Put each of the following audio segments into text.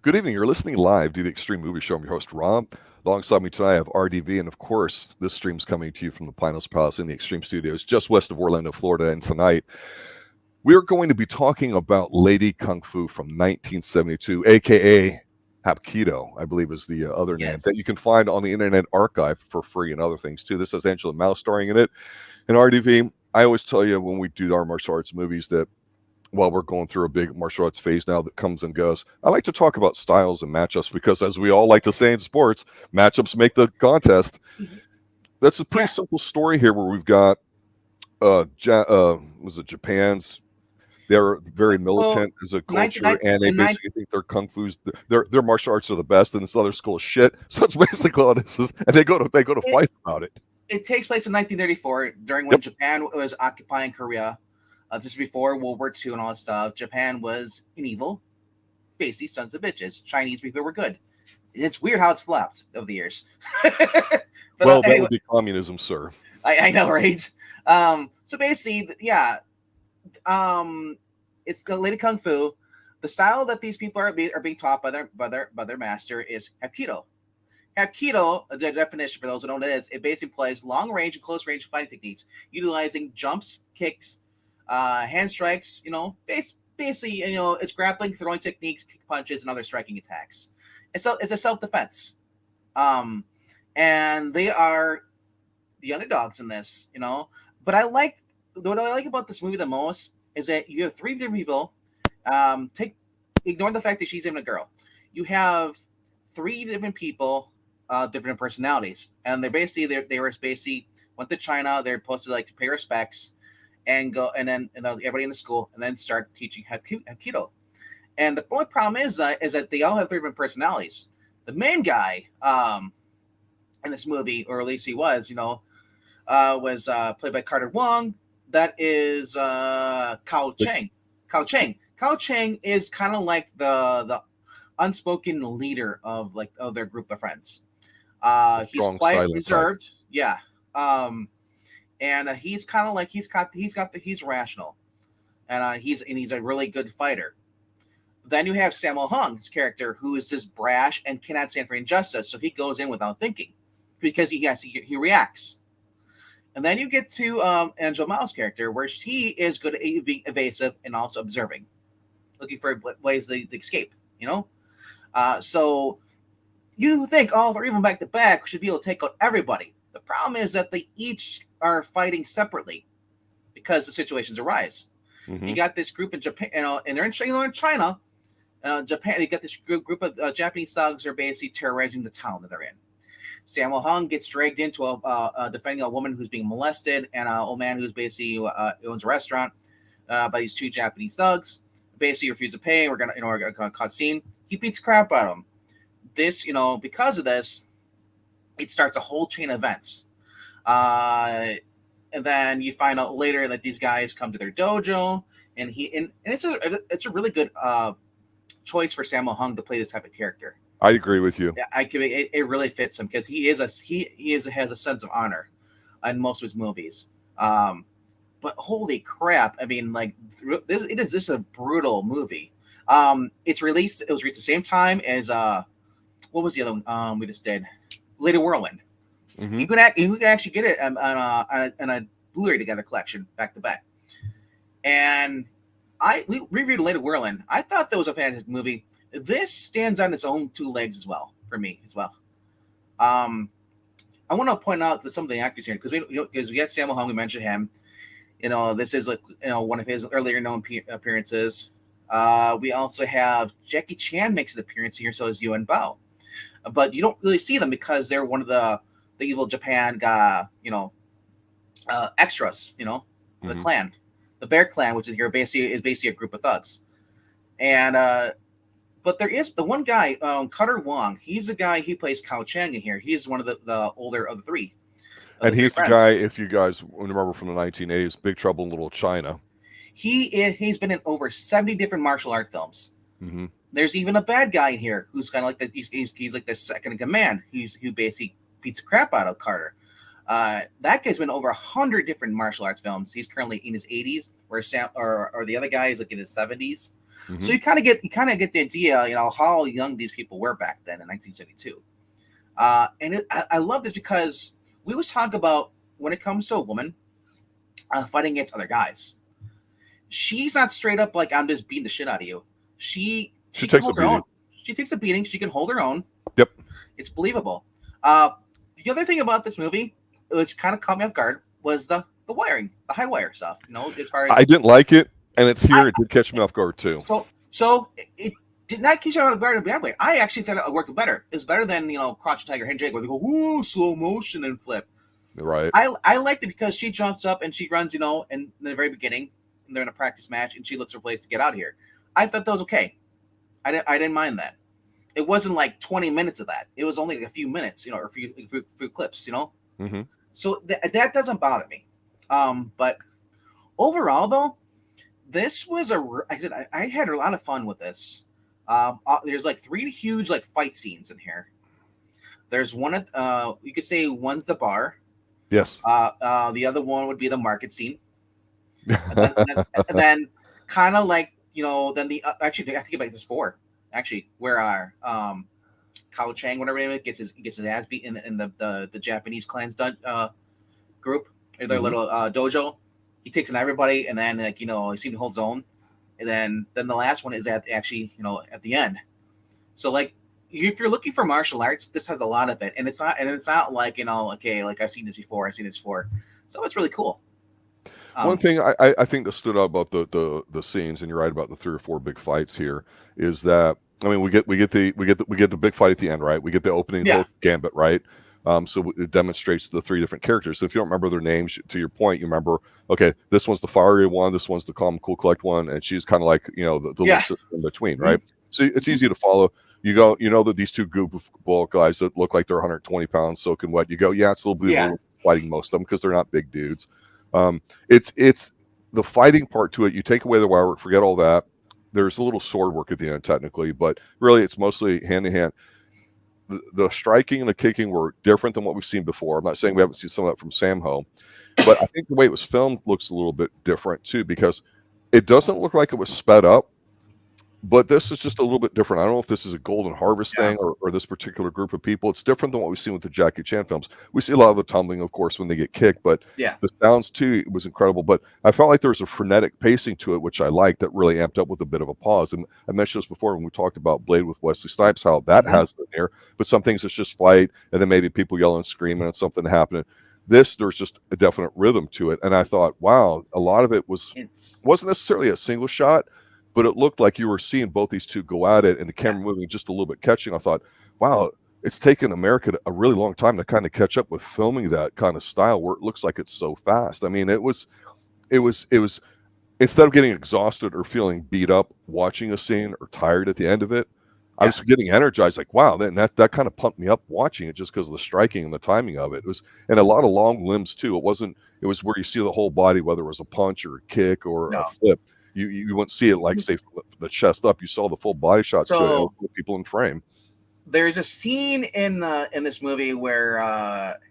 Good evening. You're listening live to the Extreme Movie Show. I'm your host, Rob. Alongside me tonight, I have RDV, and of course, this stream's coming to you from the Pinos Palace in the Extreme Studios, just west of Orlando, Florida. And tonight, we're going to be talking about Lady Kung Fu from 1972, aka Hapkido, I believe is the other name, that you Yes. can find on the Internet Archive for free and other things too. This has Angela Mouse starring in it. And RDV, I always tell you when we do our martial arts movies that while we're going through a big martial arts phase now that comes and goes, I like to talk about styles and matchups because, as we all like to say in sports, matchups make the contest. That's a pretty Yeah. simple story here, where we've got was it Japan's? They're very So, militant as a 19, culture, and they in nine, basically think their kung fu's their martial arts are the best, and this other school is shit. So it's basically all this is, and they go to it, fight about it. it takes place in 1934 during when Yep. Japan was occupying Korea, just before World War II and all that stuff. Japan was an evil, basically sons of bitches. Chinese people were good. It's weird how it's flopped over the years. but Well, that anyway, would be communism, sir. I know, right? So basically, yeah, it's the Lady Kung Fu. The style that these people are being taught by their master is Hapkido. Hapkido, the definition for those who don't know it is, it basically plays long range and close range fighting techniques, utilizing jumps, kicks, hand strikes. Basically, it's grappling, throwing techniques, kick punches, and other striking attacks. It's a self defense. Um, and they are the underdogs in this. But what I like about this movie the most is that you have three different people. Take Ignore the fact that she's even a girl. You have three different people, different personalities, and they were basically went to China. They're supposed to like to pay respects and go, and then everybody in the school, and then start teaching Hapkido. And the only problem is that they all have three different personalities. The main guy in this movie, or at least he was played by Carter Wong. That is Kao The, Cheng. Kao Cheng is kind of like the unspoken leader of their group of friends. the He's strong, quiet, silent type. reserved, yeah. And he's kind of like he's rational, and he's a really good fighter. Then you have Sammo Hung's character, who is just brash and cannot stand for injustice, so he goes in without thinking because he reacts. And then you get to Angel Mao's character, where he is good at being evasive and also observing, looking for ways to escape. So you think all three of them back to back should be able to take out everybody. The problem is that they each are fighting separately because the situations arise. You Hmm. got this group in Japan, and they're in China. Japan, they got this group of Japanese thugs who are basically terrorizing the town that they're in. Sammo Hung gets dragged into defending a woman who's being molested and an old man who's basically owns a restaurant by these two Japanese thugs. Basically, refuse to pay. We're gonna cause scene. He beats crap out of him. Because of this, it starts a whole chain of events. Uh, and then you find out later that these guys come to their dojo, and it's a really good choice for Sammo Hung to play this type of character. I agree with you. Yeah, it really fits him because he has a sense of honor in most of his movies. But holy crap! I mean, like this is a brutal movie. It was released the same time as what was the other one we just did? Lady Whirlwind. Hmm. You can actually get it on a Blu-ray together collection back to back. And we reviewed Lady Whirlwind. I thought that was a fantastic movie. This stands on its own two legs as well for me as well. Um, I want to point out to some of the actors here because we got Sammo Hung. We mentioned him. This is like one of his earlier known appearances. We also have Jackie Chan makes an appearance here, so is Yuen Bao, but you don't really see them because they're one of the evil Japan extras. The Hmm. clan, the Bear Clan, which is basically a group of thugs, and but there is the one guy, Cutter Wong. He's the guy he plays Kao Chang in here. He's one of the older of And the three he's the guy, friends. if you guys remember from the 1980s, Big Trouble in Little China. He's been in over 70 different martial art films. Hmm. There's even a bad guy in here who's kind of like he's like the second in command. Who basically beats the crap out of Carter. That guy's been over 100 different martial arts films. He's currently in his 80s, where Sam or the other guy is like in his 70s. So Mhm. you kind of get the idea, how young these people were back then in 1972. I love this because we always talk about when it comes to a woman fighting against other guys. She's not straight up like, I'm just beating the shit out of you. She She can takes a hold her own. beating. She takes a beating. She can hold her own. Yep. It's believable. Uh, the other thing about this movie, which kind of caught me off guard, was the wiring, the high wire stuff. As far as I didn't like it, and it's I here. It did catch me off guard too. so it did not catch you out of guard in a bad way. I actually thought it worked better. It's better than Crouch Tiger, Hidden Dragon, where they go whoa, slow motion and flip. Right. I liked it because she jumps up and she runs, in the very beginning, and they're in a practice match, and she looks for a place to get out of here. I thought that was okay. I didn't mind that. It wasn't like 20 minutes of that. It was only like a few minutes, or a few clips, Mm-hmm. So that doesn't bother me. But overall, though, this was I had a lot of fun with this. There's like 3 huge like fight scenes in here. There's one at you could say one's the bar. Yes. The other one would be the market scene, and then kind of like then the actually I think about there's 4 actually where our Kao Chang, whatever name it, gets his ass beat in the Japanese clan's group, their little dojo. He takes on everybody, and then he seems to hold his own. And then the last one is at the end. So like if you're looking for martial arts, this has a lot of it, and it's not like okay, like I've seen this before, so it's really cool. One thing I think that stood out about the scenes, and you're right about the 3 or 4 big fights here, is that we get the big fight at the end, right? We get the opening gambit, right? So it demonstrates the 3 different characters. So if you don't remember their names, to your point, you remember, okay, this one's the fiery one, this one's the calm, cool, collect one, and she's kind of like the little sister in between, right? So it's easy to follow. You go, that these 2 goofball guys that look like they're 120 pounds soaking wet. You go, yeah, it's a little bit fighting most of them because they're not big dudes. It's the fighting part to it. You take away the wire work, forget all that. There's a little sword work at the end, technically, but really it's mostly hand to hand. The striking and the kicking were different than what we've seen before. I'm not saying we haven't seen some of that from Sammo, but I think the way it was filmed looks a little bit different too, because it doesn't look like it was sped up. But this is just a little bit different. I don't know if this is a Golden Harvest thing or this particular group of people. It's different than what we've seen with the Jackie Chan films. We see a lot of the tumbling, of course, when they get kicked, but the sounds too was incredible. But I felt like there was a frenetic pacing to it, which I liked, that really amped up with a bit of a pause. And I mentioned this before when we talked about Blade with Wesley Snipes, how that has it in there. But some things it's just fight, and then maybe people yelling and screaming and something happening. There's just a definite rhythm to it. And I thought, wow, a lot of it wasn't necessarily a single shot, but it looked like you were seeing both these 2 go at it, and the camera moving just a little bit, catching. I thought, wow, it's taken America a really long time to kind of catch up with filming that kind of style where it looks like it's so fast. I mean, it was instead of getting exhausted or feeling beat up watching a scene or tired at the end of it, I was getting energized. Like, wow, that kind of pumped me up watching it just because of the striking and the timing of it. It was, and a lot of long limbs too. It was where you see the whole body, whether it was a punch or a kick or a flip. You wouldn't see it like, say, from the chest up. You saw the full body shots to it, people in frame. There's a scene in this movie where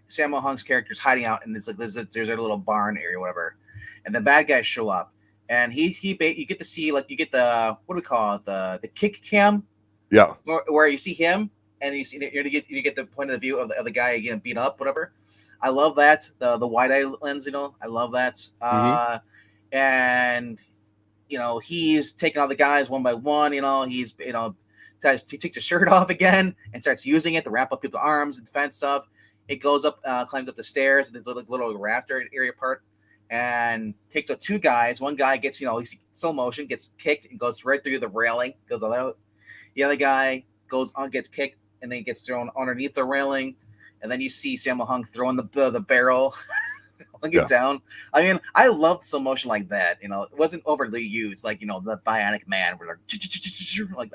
Sammo Hung's character is hiding out, and it's like there's a little barn area or whatever, and the bad guys show up, and you get to see, like, you get the, what do we call it, the kick cam, where you see him and you see you get the point of the view of the guy getting beat up, whatever. I love that, the wide eye lens, I love that, and he's taking all the guys one by one. He takes his shirt off again and starts using it to wrap up people's arms and defense stuff. It goes up, climbs up the stairs, and there's a little rafter area part, and takes out 2 guys. One guy gets, he's slow motion, gets kicked and goes right through the railing. Goes out. The other guy goes on, gets kicked, and then gets thrown underneath the railing. And then you see Sammo Hung throwing the barrel. Looking down. I mean, I loved slow motion like that. It wasn't overly used, like the Bionic Man, where like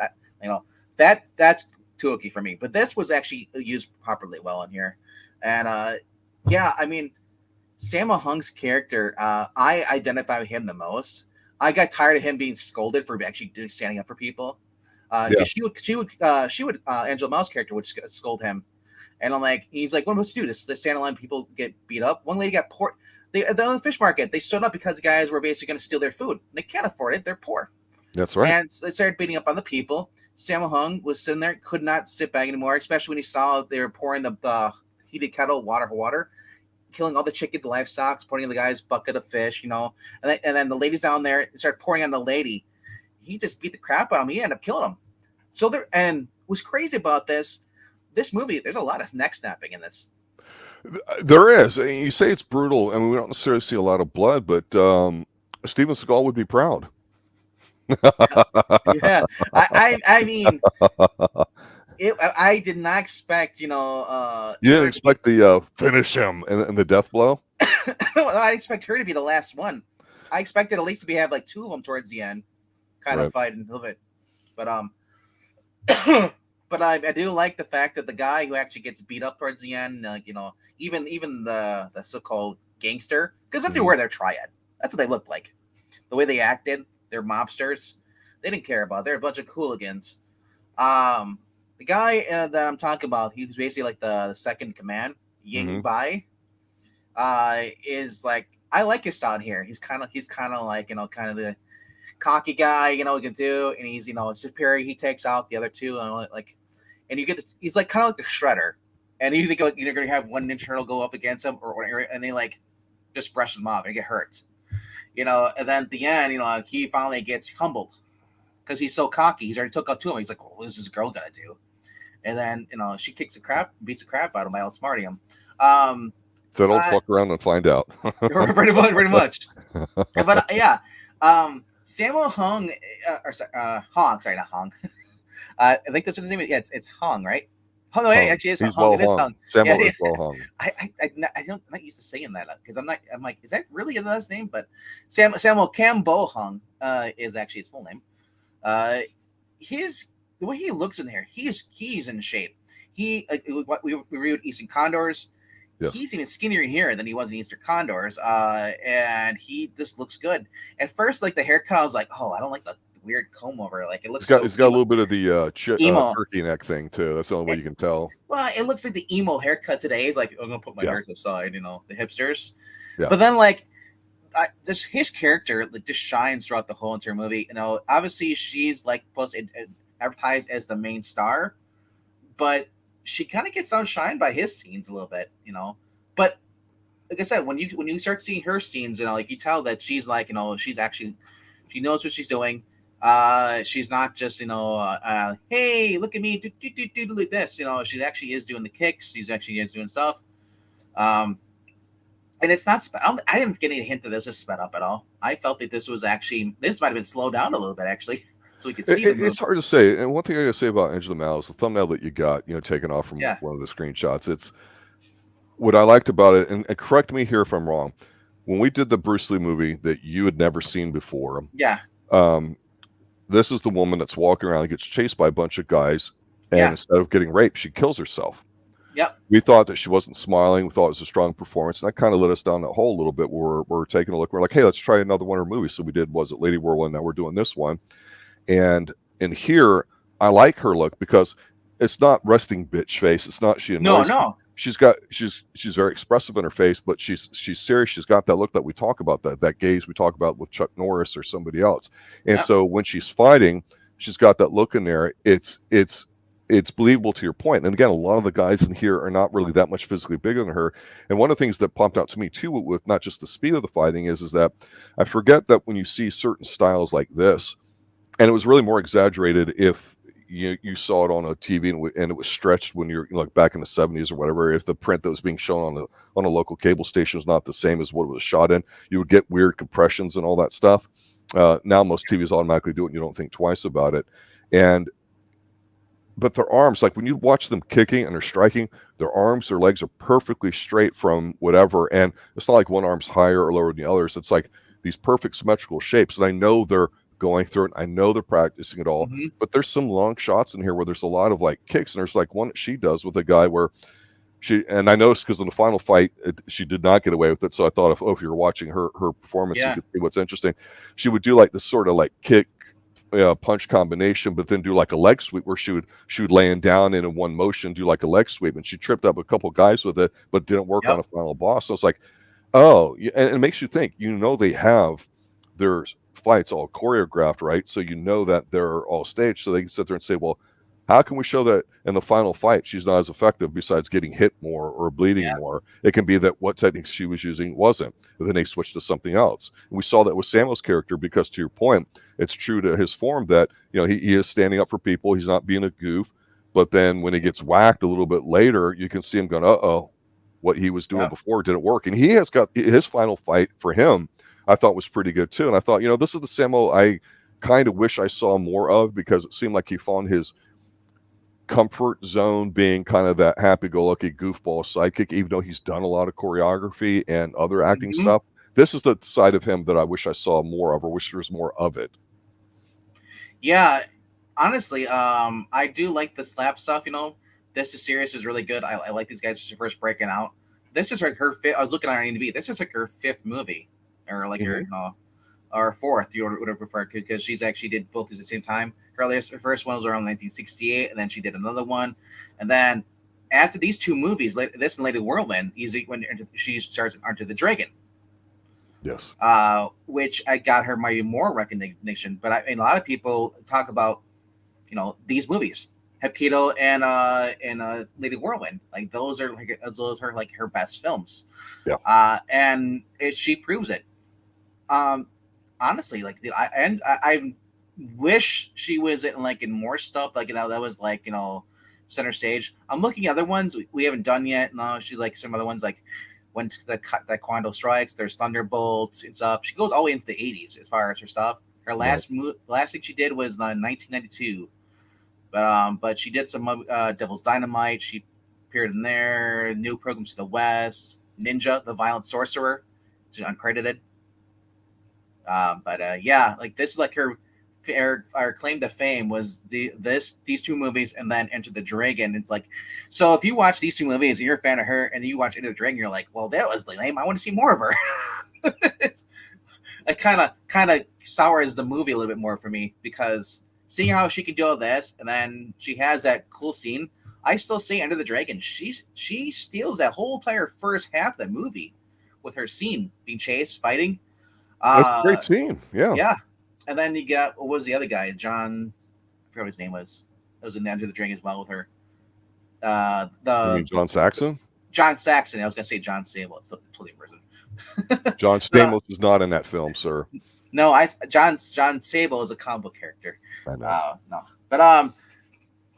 that. That's too hooky for me. But this was actually used properly well in here, and I mean, Sammo Hung's character, I identify with him the most. I got tired of him being scolded for actually standing up for people. Because she would Angela Mao's character would scold him. And I'm like, he's like, what am I supposed to do? To stand in line, people get beat up. One lady got They're on the fish market. They stood up because the guys were basically going to steal their food. They can't afford it. They're poor. That's right. And they started beating up on the people. Sammo Hung was sitting there, could not sit back anymore, especially when he saw they were pouring the heated kettle water, killing all the chickens, the livestock, pouring in the guy's bucket of fish, and then the ladies down there started pouring on the lady. He just beat the crap out of him. He ended up killing him. So there, and what's crazy about this movie, there's a lot of neck snapping in this. There is. You say it's brutal. I mean, we don't necessarily see a lot of blood, but Steven Seagal would be proud. Yeah, I mean, I did not expect, You didn't expect the finish him and the death blow? I expect her to be the last one. I expected at least to have like two of them towards the end, kind of fighting a little bit. But but I do like the fact that the guy who actually gets beat up towards the end, even the so-called gangster, because that's where they're triad. That's what they looked like. The way they acted, they're mobsters. They didn't care about. They're a bunch of hooligans. The guy that I'm talking about, he was basically like the second in command, Ying Bai. Is like, I like his style here. He's kind of like, kind of the cocky guy, he can do, and he's, superior. He takes out the other two, and and you get he's like kind of like the shredder, and you think you're going to have one Ninja Turtle go up against him or whatever, and they like just brush him off and get hurt, and then at the end, he finally gets humbled because he's so cocky. He's already took out two of them. He's like, well, what is this girl gonna do? And then she beats the crap out of him by outsmarting him. That old fuck around and find out. pretty much. But yeah, Sammo Hung, Hong, sorry, not Hong. I think that's what his name is. Yeah, it's Hong, right? Oh no, it actually is Hong. Well it is Hong. Sammo is well Hung. I'm not used to saying that because I'm like, is that really his last name? But Sammo Cambo Hung is actually his full name. The way he looks in here, he's in shape. We reviewed Eastern Condors. Yes. He's even skinnier in here than he was in Eastern Condors, and he just looks good. At first, like the haircut, I was like, "Oh, I don't like the weird comb over." Like it looks. It's got a little bit of the turkey neck thing too. That's the only way you can tell. Well, it looks like the emo haircut today. He's like, "I'm gonna put my hair to the side," the hipsters. Yeah. But then, like, his character like just shines throughout the whole entire movie. Obviously, she's like supposed to advertised as the main star, but she kind of gets outshined by his scenes a little bit, But like I said, when you start seeing her scenes, like you tell that she's like, she's actually, she knows what she's doing. She's not just, hey, look at me, do like this. She actually is doing the kicks. She's actually is doing stuff. And it's not. I didn't get any hint that this was sped up at all. I felt that this might have been slowed down a little bit actually. So we could see it's hard to say. And one thing I gotta say about Angela Mao is the thumbnail that you got, taken off from one of the screenshots. It's what I liked about it, and correct me here if I'm wrong. When we did the Bruce Lee movie that you had never seen before, this is the woman that's walking around and gets chased by a bunch of guys, and instead of getting raped, she kills herself. Yep. We thought that she wasn't smiling. We thought it was a strong performance, and that kind of led us down that hole a little bit. Where we're taking a look. We're like, hey, let's try another one of her movies. So we did. Was it Lady Whirlwind? Now we're doing this one. And in here, I like her look because it's not resting bitch face. It's not she annoys. No. She's very expressive in her face, but she's serious. She's got that look that we talk about, that gaze we talk about with Chuck Norris or somebody else. And so when she's fighting, she's got that look in there. It's believable to your point. And again, a lot of the guys in here are not really that much physically bigger than her. And one of the things that popped out to me too, with not just the speed of the fighting, is that I forget that when you see certain styles like this. And it was really more exaggerated if you saw it on a TV and it was stretched when you're like back in the 70s or whatever. If the print that was being shown on a local cable station was not the same as what it was shot in, you would get weird compressions and all that stuff. Now most TVs automatically do it and you don't think twice about it. But their arms, like when you watch them kicking and they're striking, their arms, their legs are perfectly straight from whatever. And it's not like one arm's higher or lower than the others. It's like these perfect symmetrical shapes. And I know they're going through it. I know they're practicing it all, but there's some long shots in here where there's a lot of like kicks, and there's like one that she does with a guy where and I noticed because in the final fight she did not get away with it. So I thought if you're watching her performance, you could see what's interesting. She would do like this sort of like kick punch combination, but then do like a leg sweep where she would laying down and in one motion do like a leg sweep, and she tripped up a couple guys with it, but didn't work on a final boss. So it's like, oh, and it makes you think. They have their fights all choreographed, right? So you know that they're all staged. So they can sit there and say, well, how can we show that in the final fight she's not as effective besides getting hit more or bleeding Yeah. more? It can be that what techniques she was using wasn't. And then they switched to something else. And we saw that with Sammo's character because, to your point, it's true to his form that, you know, he is standing up for people. He's not being a goof. But then when he gets whacked a little bit later, you can see him going, uh-oh, what he was doing Yep. before didn't work. And he has got his final fight for him, I thought was pretty good too. And I thought, you know, this is the Sammo I kind of wish I saw more of, because it seemed like he found his comfort zone being kind of that happy-go-lucky goofball sidekick, even though he's done a lot of choreography and other acting Mhm. stuff. This is the side of him that I wish I saw more of, or wish there was more of it. Yeah, honestly, I do like the slap stuff. This is serious is really good. I like these guys just first breaking out. This is like her fifth. I was looking at her IMDb. This is like her fifth movie, or like her or fourth. You would have preferred, because she's actually did both at the same time. Her first one was around 1968, and then she did another one, and then after these two movies, this and Lady Whirlwind, when she starts Enter the Dragon. Yes. Which I got her my more recognition. But a lot of people talk about, these movies, Hapkido and Lady Whirlwind. Like those are like her best films. Yeah. And she proves it. Honestly, like I wish she was in more stuff like that was like center stage. I'm looking at other ones we haven't done yet. No, she's like some other ones like went to the Taekwondo Strikes. There's Thunderbolts and stuff. She goes all the way into the 80s as far as her stuff. Her last thing she did was 1992. But she did some Devil's Dynamite. She appeared in there. New Programs to the West. Ninja, the Violent Sorcerer, which is uncredited. Yeah, like this is like her claim to fame was these two movies, and then Enter the Dragon. It's like, so if you watch these two movies and you're a fan of her, and then you watch Enter the Dragon, you're like, well, that was lame. I want to see more of her. It kind of sours the movie a little bit more for me, because seeing how she can do all this, and then she has that cool scene. I still say Enter the Dragon. She steals that whole entire first half of the movie with her scene being chased, fighting. That's a great scene. Yeah. Yeah. And then you got, what was the other guy? John, I forgot what his name was. It was in Enter the Dragon as well with her. You mean John Saxon? John Saxon. I was going to say John Sable. It's totally person. John Stamos is not in that film, sir. No, John Sable is a comic book character. I know. No. But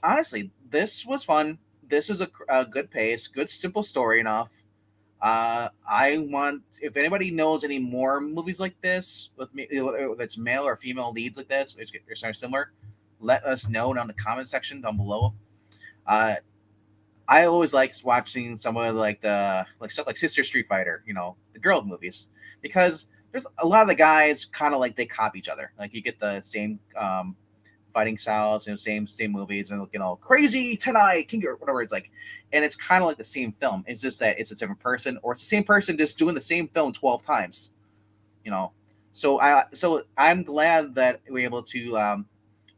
honestly, this was fun. This is a good pace, good simple story enough. I want, if anybody knows any more movies like this with me, that's male or female leads like this, which are similar, let us know down in the comment section down below. I always liked watching some of stuff like Sister Street Fighter, the girl movies, because there's a lot of the guys kind of like they copy each other. Like you get the same fighting styles, same movies, and Crazy Tonight, King or whatever it's like, and it's kind of like the same film. It's just that it's a different person, or it's the same person just doing the same film 12 times. So I'm glad that we're able to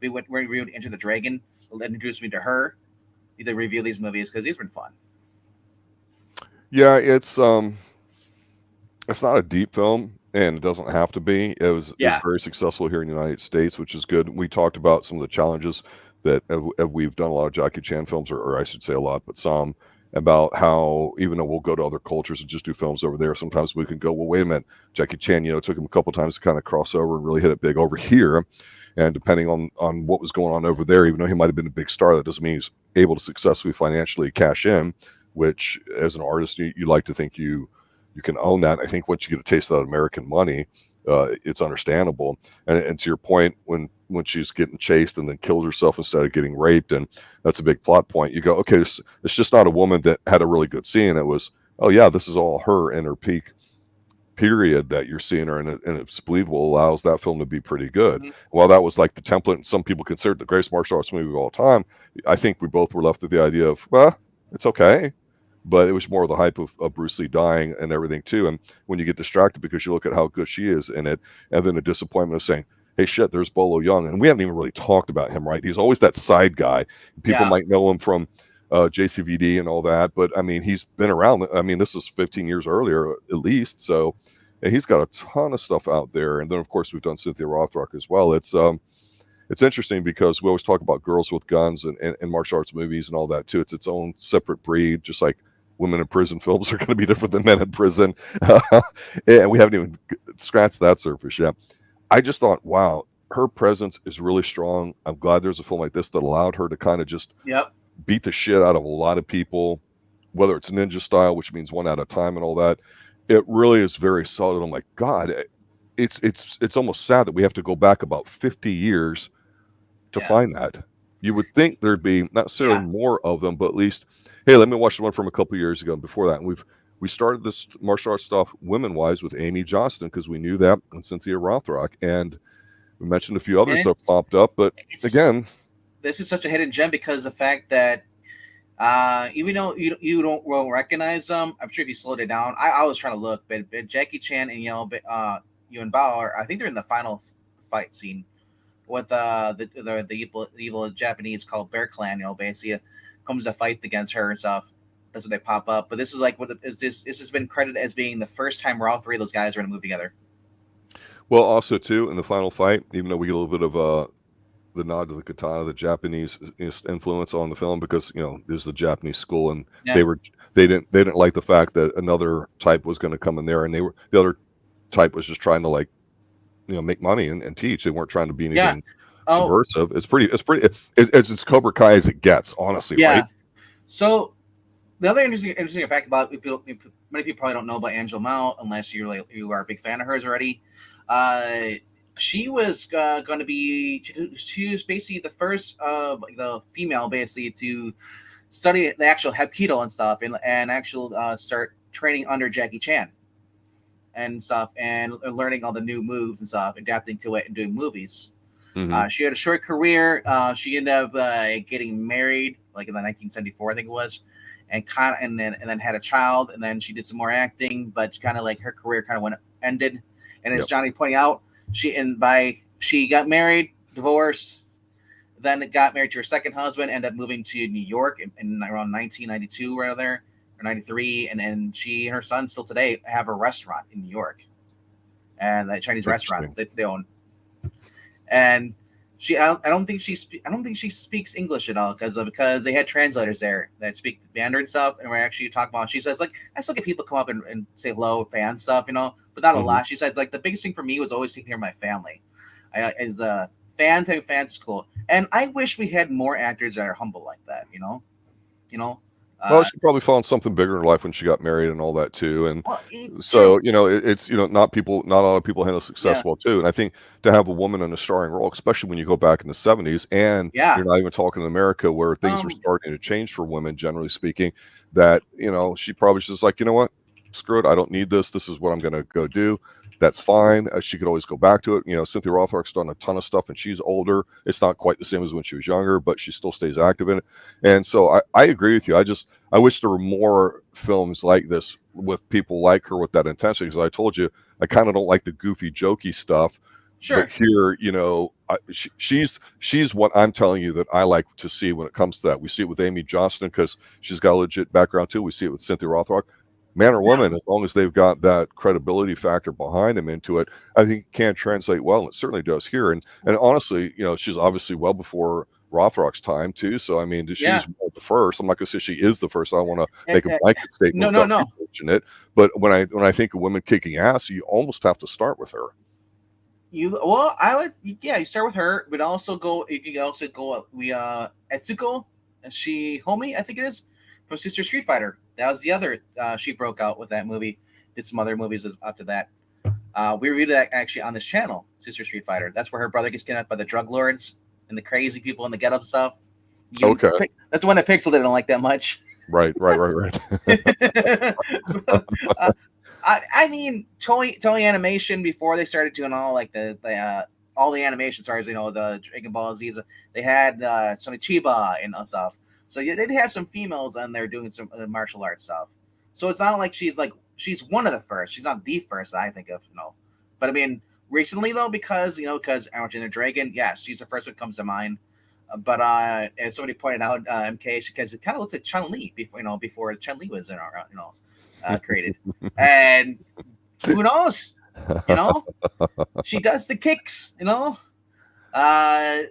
we were able to Enter the Dragon, introduce me to her, either review these movies, because these have been fun. Yeah, it's not a deep film, and it doesn't have to be. It was very successful here in the United States, which is good. We talked about some of the challenges that we've done a lot of Jackie Chan films, or I should say a lot, but some, about how even though we'll go to other cultures and just do films over there, sometimes we can go, well, wait a minute, Jackie Chan, it took him a couple times to kind of cross over and really hit it big over here. And depending on what was going on over there, even though he might have been a big star, that doesn't mean he's able to successfully financially cash in, which as an artist, you like to think you can own that. I think once you get a taste of that American money, it's understandable. And to your point, when she's getting chased and then kills herself instead of getting raped, and that's a big plot point, you go, okay, it's just not a woman that had a really good scene. It was, oh yeah, this is all her in her peak period that you're seeing her, and it's believable, allows that film to be pretty good. Mm-hmm. While that was like the template, and some people consider it the greatest martial arts movie of all time, I think we both were left with the idea of, well, it's okay. But it was more of the hype of Bruce Lee dying and everything too. And when you get distracted because you look at how good she is in it, and then the disappointment of saying, hey, shit, there's Bolo Young. And we haven't even really talked about him, right? He's always that side guy. People might know him from JCVD and all that. But, I mean, he's been around. I mean, this is 15 years earlier, at least. So and he's got a ton of stuff out there. And then of course we've done Cynthia Rothrock as well. It's interesting because we always talk about girls with guns and martial arts movies and all that too. It's its own separate breed, just like women in prison films are going to be different than men in prison. And we haven't even scratched that surface yet. I just thought, wow, her presence is really strong. I'm glad there's a film like this that allowed her to kind of just Yep. beat the shit out of a lot of people, whether it's ninja style, which means one at a time and all that. It really is very solid. I'm like, God, it's almost sad that we have to go back about 50 years to Yeah. find that. You would think there'd be not necessarily Yeah. more of them, but at least, hey, let me watch the one from a couple of years ago and before that. And we started this martial arts stuff women wise with Amy Johnston because we knew that, and Cynthia Rothrock, and we mentioned a few And others that popped up. But it's again, this is such a hidden gem because the fact that even though you don't well recognize them, I'm sure if you slowed it down. I was trying to look, but Jackie Chan and Yuen Bao, I think they're in the final fight scene with the evil Japanese called Bear Clan. Basically comes to fight against her and stuff. That's what they pop up. But this is like this has been credited as being the first time where all three of those guys are going to move together. well, also too in the final fight, even though we get a little bit of the nod to the katana, the Japanese influence on the film, because there's the Japanese school, and Yeah. they didn't like the fact that another type was going to come in there, and the other type was just trying to like make money and teach. They weren't trying to be anything subversive. It's Cobra Kai as it gets, honestly, yeah. right? So the other interesting fact about many people probably don't know about Angela Mao unless you are a big fan of hers already. She was going to be she was basically the first of the female basically to study the actual Hapkido and stuff and actual start training under Jackie Chan and stuff and learning all the new moves and stuff, adapting to it and doing movies. Mm-hmm. She had a short career. She ended up getting married like in the 1974, I think it was, and then had a child, and then she did some more acting, but kind of like her career kind of ended. And as Johnny pointing out, she got married, divorced, then got married to her second husband, ended up moving to New York in around 1992 or there or 93, and then she and her son still today have a restaurant in New York, and the Chinese restaurants they own. And I don't think she speaks English at all because they had translators there that speak Mandarin stuff, and we're actually talking about. She says like I still get people come up and say hello, fan stuff, but not a lot. She says like the biggest thing for me was always taking care of my family. Is the fans having fans is cool, and I wish we had more actors that are humble like that. Well, she probably found something bigger in her life when she got married and all that too. And so it's not a lot of people handle success well too. And I think to have a woman in a starring role, especially when you go back in the 70s, and you're not even talking in America where things are starting to change for women, generally speaking, that she probably just like, what, screw it, I don't need this. This is what I'm going to go do. That's fine. She could always go back to it. Cynthia Rothrock's done a ton of stuff, and she's older. It's not quite the same as when she was younger, but she still stays active in it. And so I agree with you. I wish there were more films like this with people like her with that intensity. Because I told you, I kind of don't like the goofy, jokey stuff. Sure. But here, she's what I'm telling you that I like to see when it comes to that. We see it with Amy Johnston because she's got a legit background too. We see it with Cynthia Rothrock. Man or woman, as long as they've got that credibility factor behind them into it, I think it can translate well, and it certainly does here. And honestly, she's obviously well before Rothrock's time too. So I mean, she's the first. I'm not going to say she is the first. I don't want to make a blanket statement. No. It, but when I think of women kicking ass, you almost have to start with her. You start with her, but you can also go Etsuko, Homie, I think it is, from Sister Street Fighter. That was the other she broke out with that movie. Did some other movies after that. We reviewed that actually on this channel, Sister Street Fighter. That's where her brother gets kidnapped by the drug lords and the crazy people in the get up stuff. That's one that Pixel didn't like that much. Right. I mean, Toei Animation, before they started doing all like all the animation stars, the Dragon Ball Z's, they had Sonny Chiba and stuff. So yeah, they'd have some females on there doing some martial arts stuff. So it's not like she's one of the first. She's not the first I think of, But I mean, recently though, because Orange and the Dragon, yes, she's the first one that comes to mind. But as somebody pointed out, MK, because it kind of looks like Chun Li before Chun Li was created, and Who knows? You know, she does the kicks. Uh,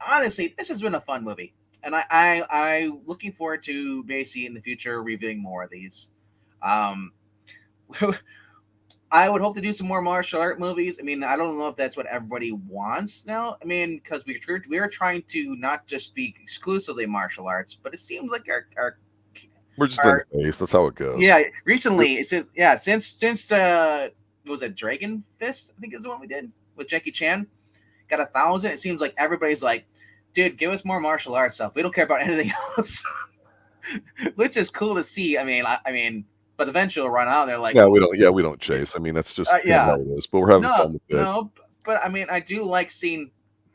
honestly, this has been a fun movie, and I looking forward to basically in the future reviewing more of these. Um, I would hope to do some more martial art movies. I mean, I don't know if that's what everybody wants now. I mean, because we are trying to not just speak exclusively martial arts, but it seems like We're just in our space. That's how it goes. yeah. Recently, it says yeah. Since what was it Dragon Fist? I think is the one we did with Jackie Chan. Got 1,000. It seems like everybody's like, dude, give us more martial arts stuff. We don't care about anything else, which is cool to see. I mean, but eventually we'll run out. And they're like, Yeah, we don't. Yeah, we don't chase. I mean, that's just kind of yeah, how it is. But we're having no, fun with it. no. But I mean, I do like seeing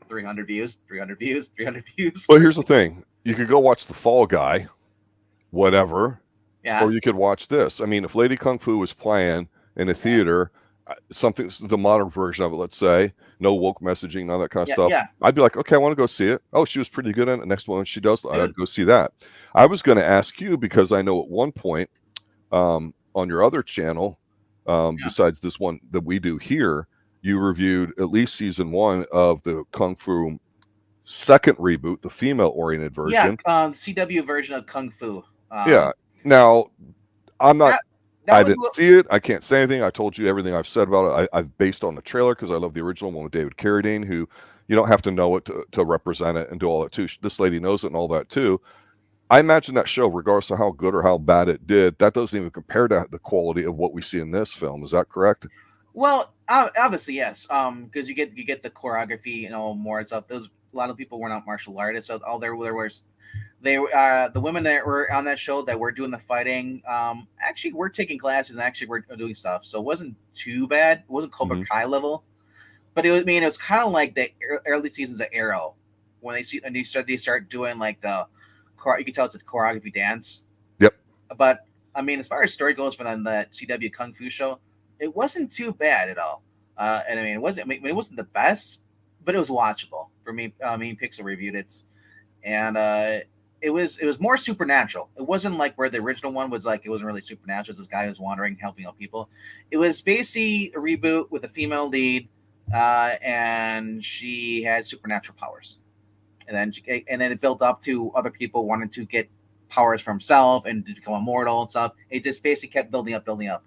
300 views, 300 views, 300 views. Well, here's the thing: you could go watch The Fall Guy, whatever, Yeah, or you could watch this. I mean, if Lady Kung Fu was playing in a theater, something the modern version of it, let's say, no woke messaging, none of that kind of yeah, stuff, yeah, I'd be like, okay, I want to go see it. Oh, she was pretty good in it. Next one she does, dude. I'd go see that. I was going to ask you because I know at one point on your other channel, Yeah, besides this one that we do here, you reviewed at least season 1 of the Kung Fu second reboot, the female-oriented yeah. version. CW version of Kung Fu. Yeah. Now, I'm not. That that I was didn't see it. I can't say anything. I told you everything I've said about it. I've based on the trailer because I love the original one with David Carradine, who you don't have to know it to represent it and do all that too. This lady knows it and all that too. I imagine that show, regardless of how good or how bad it did, that doesn't even compare to the quality of what we see in this film. Is that correct? well, obviously yes. Because you get the choreography, more and stuff. Those a lot of people were not martial artists, so all there was the women that were on that show that were doing the fighting actually were taking classes and actually were doing stuff, so it wasn't too bad. It wasn't Cobra Hmm. Kai level, but it was kind of like the early seasons of Arrow when they start doing like you can tell it's a choreography dance. Yep. But I mean, as far as story goes for that CW Kung Fu show, it wasn't too bad at all. And I mean, it wasn't the best, but it was watchable for me. Pixel reviewed it, and it was more supernatural. It wasn't like where the original one was like it wasn't really supernatural. It's this guy who's wandering, helping out people. It was basically a reboot with a female lead, and she had supernatural powers. And then it built up to other people wanting to get powers for himself and to become immortal and stuff. It just basically kept building up, building up.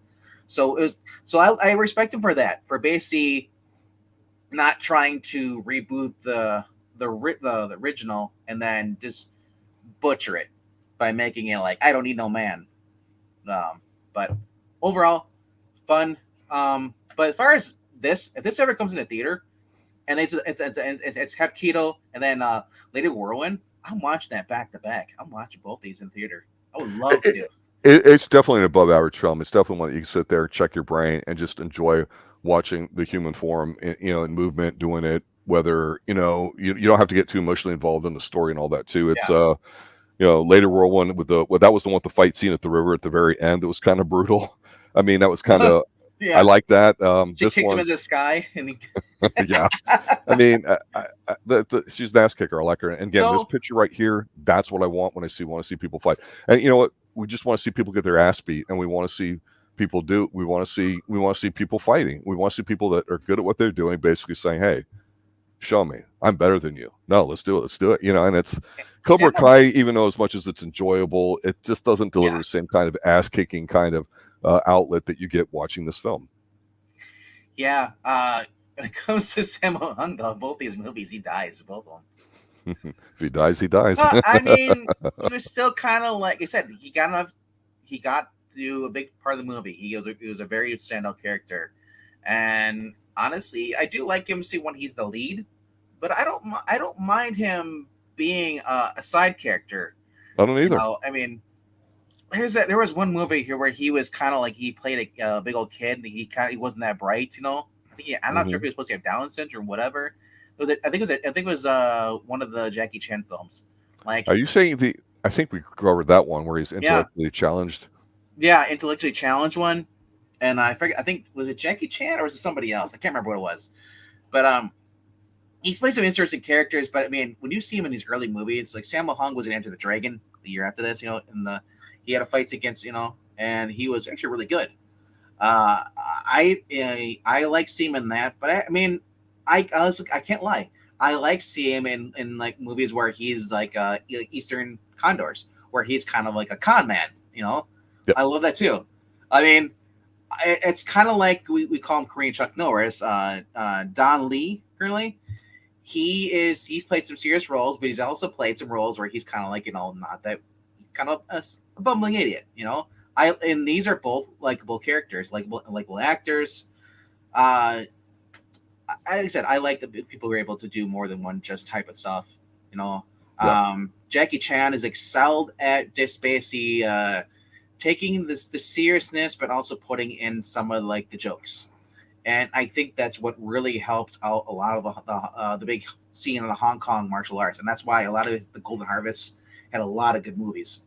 So it was. So I respect him for that, for basically not trying to reboot the original and then just butcher it by making it like I don't need no man. But overall, fun. But as far as this, if this ever comes in a theater, and it's Hapkido and then Lady Whirlwind, I'm watching that back to back. I'm watching both these in theater. I would love to do. It's definitely an above average film. It's definitely one that you can sit there, check your brain, and just enjoy watching the human form, in movement, doing it. Whether you don't have to get too emotionally involved in the story and all that too. It's Yeah. later World One with that was the one with the fight scene at the river at the very end. It was kind of brutal. I mean, that was kind of I Yeah. like that. She This kicks him in one's the sky and yeah. I mean, she's an ass kicker. I like her. And again, this so picture right here, that's what I want when I want to see people fight. And you know what? We just want to see people get their ass beat, and we want to see people do. We want to see people fighting. We want to see people that are good at what they're doing, basically saying, "Hey, show me. I'm better than you. No, let's do it. Let's do it." And it's Cobra Sammo, Kai. Even though as much as it's enjoyable, it just doesn't deliver yeah, the same kind of ass kicking kind of outlet that you get watching this film. yeah. When it comes to Sammo Hung, though, both these movies, he dies, both of them. If he dies, he dies. Well, I mean, he was still kind of like I said. He got enough. He got to a big part of the movie. He was a very standout character, and honestly, I do like him. See when he's the lead, but I don't mind him being a side character. I don't either. I mean, there was one movie here where he was kind of like he played a big old kid. And he wasn't that bright. I'm not sure if he was supposed to have Down syndrome or whatever. I think it was one of the Jackie Chan films. Like, Are you saying I think we covered that one where he's yeah, intellectually challenged. yeah, intellectually challenged one. And I forget. I think was it Jackie Chan or was it somebody else? I can't remember what it was. But he's played some interesting characters. But I mean, when you see him in these early movies, like Sammo Hung was in Enter the Dragon the year after this. And he had a fights against and he was actually really good. I like seeing him in that, but I mean, I can't lie. I like seeing him in like movies where he's like Eastern Condors, where he's kind of like a con man. You know, Yep. I love that too. I mean, it's kind of like we call him Korean Chuck Norris. Don Lee currently, he's played some serious roles, but he's also played some roles where he's kind of like not that he's kind of a bumbling idiot. And these are both likable characters, likable actors. Like I said, I like that people who are able to do more than one just type of stuff. You know, Jackie Chan is excelled at this basically taking the seriousness, but also putting in some of like the jokes. And I think that's what really helped out a lot of the big scene of the Hong Kong martial arts, and that's why a lot of the Golden Harvest had a lot of good movies.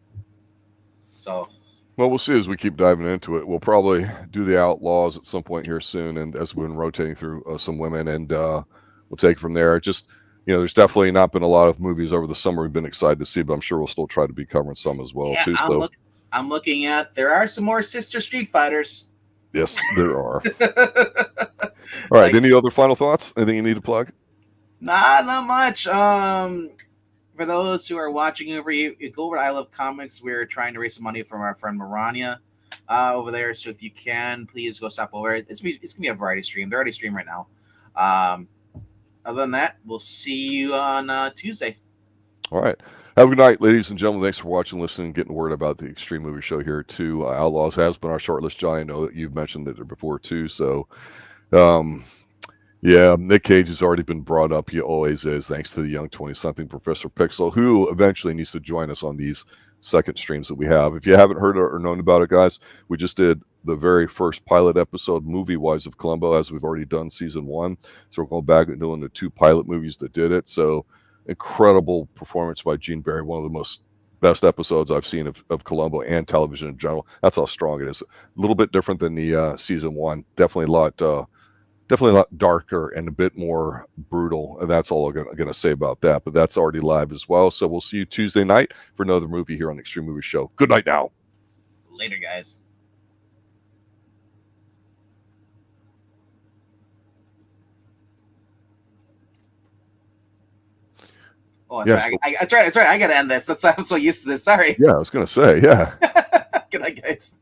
So, well, we'll see as we keep diving into it. We'll probably do the Outlaws at some point here soon, and as we've been rotating through some women, and we'll take it from there. Just there's definitely not been a lot of movies over the summer we've been excited to see, but I'm sure we'll still try to be covering some as well too. I'm looking at there are some more sister Street Fighters. Yes, there are. All right. Any other final thoughts? Anything you need to plug? Not much. For those who are watching over, you go over to I Love Comics. We're trying to raise some money from our friend Marania over there. So if you can, please go stop over. It's gonna be a variety stream. They're already streaming right now. Other than that, we'll see you on Tuesday. All right. Have a good night, ladies and gentlemen. Thanks for watching, listening, getting word about the Extreme Movie Show here too. Outlaws has been our shortlist, John. I know that you've mentioned it before too. So, yeah, Nick Cage has already been brought up. He always is, thanks to the young 20-something Professor Pixel, who eventually needs to join us on these second streams that we have. If you haven't heard or known about it, guys, we just did the very first pilot episode, movie-wise, of Columbo, as we've already done season 1. So we're going back and doing the 2 pilot movies that did it. So incredible performance by Gene Barry, one of the most best episodes I've seen of Columbo and television in general. That's how strong it is. A little bit different than the season 1. Definitely a lot darker and a bit more brutal. And that's all I'm going to say about that. But that's already live as well. So we'll see you Tuesday night for another movie here on the Extreme Movie Show. Good night now. Later, guys. Oh, that's right. That's right. I got to end this. I'm so used to this. Sorry. Yeah, I was going to say, yeah. Good night, guys.